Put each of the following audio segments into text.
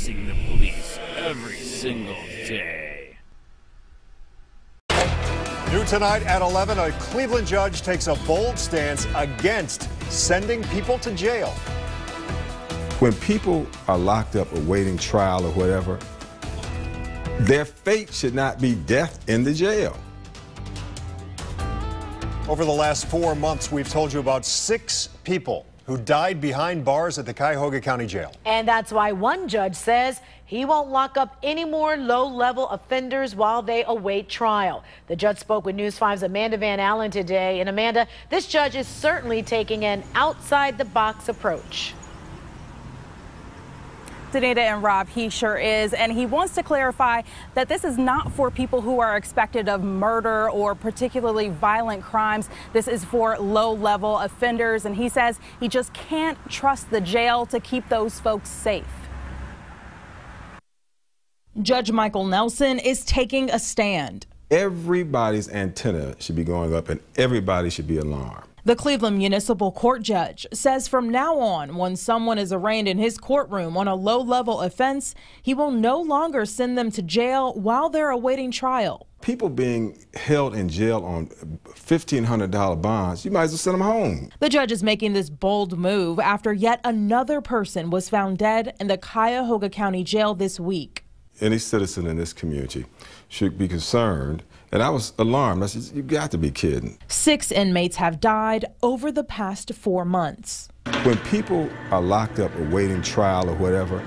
facing the police every single day. New tonight at 11, a Cleveland judge takes a bold stance against sending people to jail. When people are locked up awaiting trial or whatever, their fate should not be death in the jail. Over the last 4 months, we've told you about 6 people who died behind bars at the Cuyahoga County Jail. And that's why one judge says he won't lock up any more low-level offenders while they await trial. The judge spoke with News 5's Amanda Van Allen today. And Amanda, this judge is certainly taking an outside-the-box approach. Danita and Rob, he sure is, and he wants to clarify that this is not for people who are expected of murder or particularly violent crimes. This is for low-level offenders, and he says he just can't trust the jail to keep those folks safe. Judge Michael Nelson is taking a stand. Everybody's antenna should be going up and everybody should be alarmed. The Cleveland Municipal Court judge says from now on, when someone is arraigned in his courtroom on a low-level offense, he will no longer send them to jail while they're awaiting trial. People being held in jail on $1,500 bonds, you might as well send them home. The judge is making this bold move after yet another person was found dead in the Cuyahoga County Jail this week. Any citizen in this community should be concerned. And I was alarmed. I said, you got to be kidding. 6 inmates have died over the past 4 months. When people are locked up awaiting trial or whatever,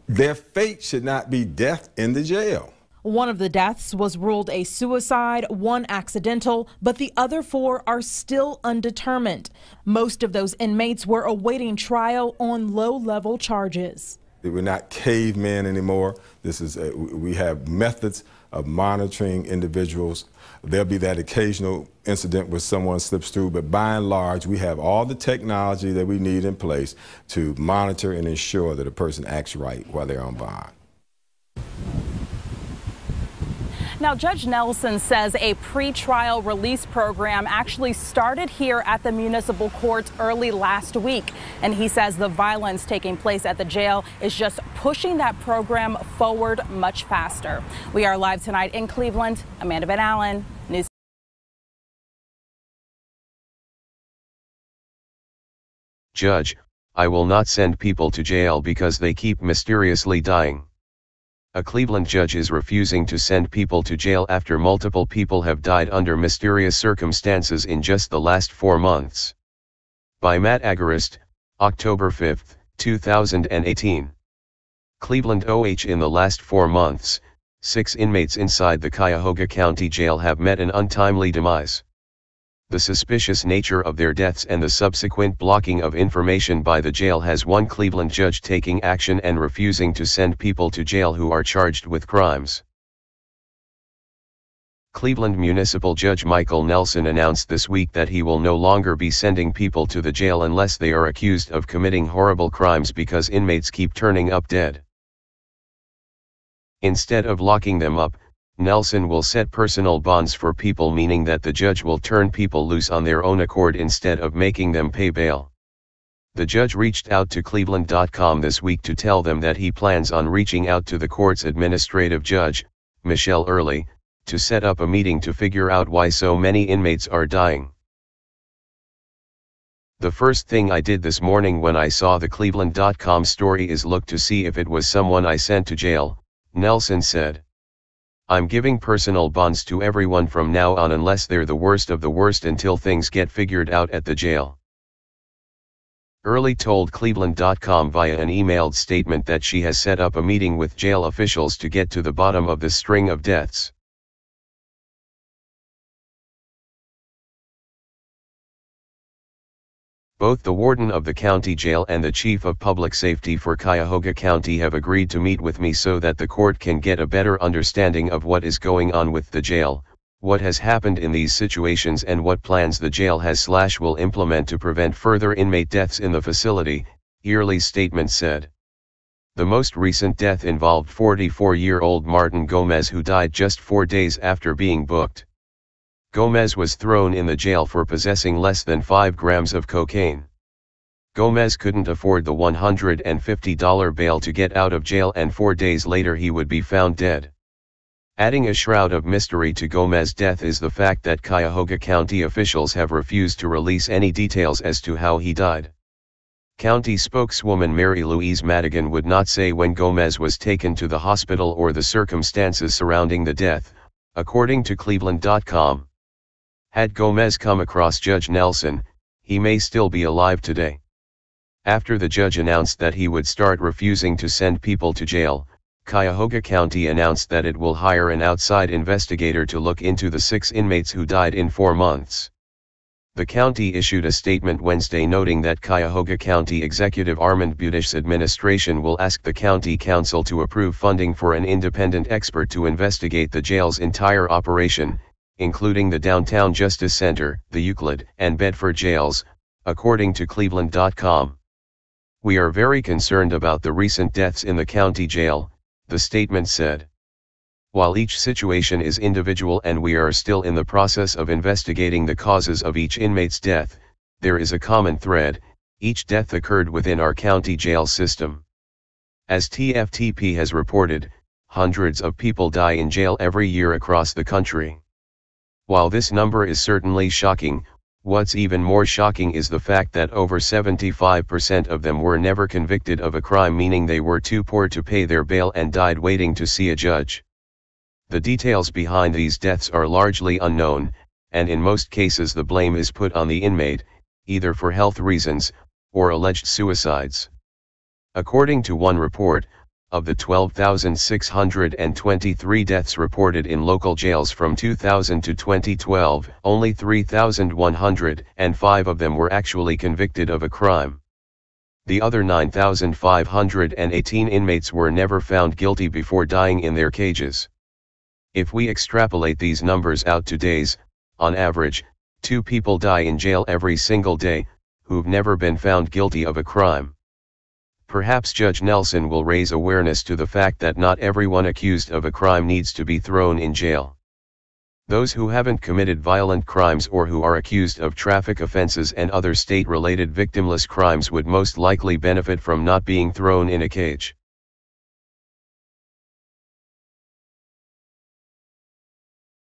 their fate should not be death in the jail. One of the deaths was ruled a suicide, 1 accidental, but the other 4 are still undetermined. Most of those inmates were awaiting trial on low-level charges. We're not cavemen anymore. We have methods of monitoring individuals. There'll be that occasional incident where someone slips through, but by and large, we have all the technology that we need in place to monitor and ensure that a person acts right while they're on bond. Now, Judge Nelson says a pre-trial release program actually started here at the municipal courts early last week. And he says the violence taking place at the jail is just pushing that program forward much faster. We are live tonight in Cleveland. Amanda Van Allen, News. Judge, I will not send people to jail because they keep mysteriously dying. A Cleveland judge is refusing to send people to jail after multiple people have died under mysterious circumstances in just the last 4 months. By Matt Agarist, October 5, 2018. Cleveland OH. In the last 4 months, 6 inmates inside the Cuyahoga County Jail have met an untimely demise. The suspicious nature of their deaths and the subsequent blocking of information by the jail has one Cleveland judge taking action and refusing to send people to jail who are charged with crimes. Cleveland Municipal Judge Michael Nelson announced this week that he will no longer be sending people to the jail unless they are accused of committing horrible crimes because inmates keep turning up dead. Instead of locking them up, Nelson will set personal bonds for people, meaning that the judge will turn people loose on their own accord instead of making them pay bail. The judge reached out to Cleveland.com this week to tell them that he plans on reaching out to the court's administrative judge, Michelle Early, to set up a meeting to figure out why so many inmates are dying. The first thing I did this morning when I saw the Cleveland.com story is look to see if it was someone I sent to jail, Nelson said. I'm giving personal bonds to everyone from now on unless they're the worst of the worst until things get figured out at the jail. Early told Cleveland.com via an emailed statement that she has set up a meeting with jail officials to get to the bottom of the string of deaths. Both the warden of the county jail and the chief of public safety for Cuyahoga County have agreed to meet with me so that the court can get a better understanding of what is going on with the jail, what has happened in these situations and what plans the jail has/will implement to prevent further inmate deaths in the facility, Early's statement said. The most recent death involved 44-year-old Martin Gomez, who died just 4 days after being booked. Gomez was thrown in the jail for possessing less than 5 grams of cocaine. Gomez couldn't afford the $150 bail to get out of jail, and 4 days later he would be found dead. Adding a shroud of mystery to Gomez's death is the fact that Cuyahoga County officials have refused to release any details as to how he died. County spokeswoman Mary Louise Madigan would not say when Gomez was taken to the hospital or the circumstances surrounding the death, according to Cleveland.com. Had Gomez come across Judge Nelson, he may still be alive today. After the judge announced that he would start refusing to send people to jail, Cuyahoga County announced that it will hire an outside investigator to look into the 6 inmates who died in 4 months. The county issued a statement Wednesday noting that Cuyahoga County Executive Armand Budish's administration will ask the county council to approve funding for an independent expert to investigate the jail's entire operation, including the Downtown Justice Center, the Euclid, and Bedford jails, according to Cleveland.com. "We are very concerned about the recent deaths in the county jail," the statement said. "While each situation is individual and we are still in the process of investigating the causes of each inmate's death, there is a common thread: each death occurred within our county jail system. As TFTP has reported, hundreds of people die in jail every year across the country. While this number is certainly shocking, what's even more shocking is the fact that over 75% of them were never convicted of a crime, meaning they were too poor to pay their bail and died waiting to see a judge. The details behind these deaths are largely unknown, and in most cases the blame is put on the inmate, either for health reasons, or alleged suicides. According to one report, of the 12,623 deaths reported in local jails from 2000 to 2012, only 3,105 of them were actually convicted of a crime. The other 9,518 inmates were never found guilty before dying in their cages. If we extrapolate these numbers out to days, on average, 2 people die in jail every single day, who've never been found guilty of a crime. Perhaps Judge Nelson will raise awareness to the fact that not everyone accused of a crime needs to be thrown in jail. Those who haven't committed violent crimes or who are accused of traffic offenses and other state-related victimless crimes would most likely benefit from not being thrown in a cage.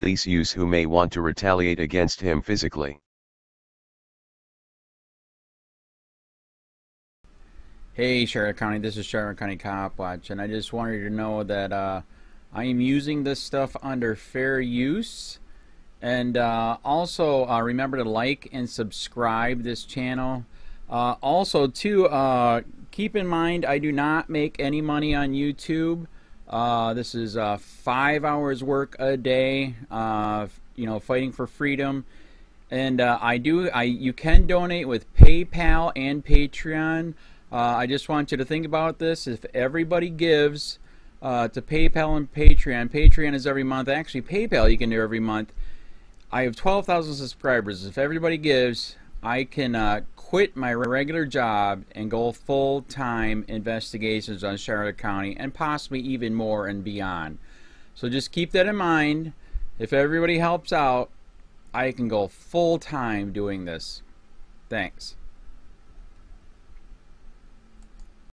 Police use who may want to retaliate against him physically. Hey Charlotte County, this is Charlotte County COPWATCH, and I just wanted you to know that I am using this stuff under fair use. And also remember to like and subscribe this channel. Also too, keep in mind I do not make any money on YouTube. This is 5 hours work a day, you know, fighting for freedom. And you can donate with PayPal and Patreon. I just want you to think about this. If everybody gives to PayPal and Patreon, Patreon is every month. Actually, PayPal you can do every month. I have 12,000 subscribers. If everybody gives, I can quit my regular job and go full-time investigations on Charlotte County and possibly even more and beyond. So just keep that in mind. If everybody helps out, I can go full-time doing this. Thanks.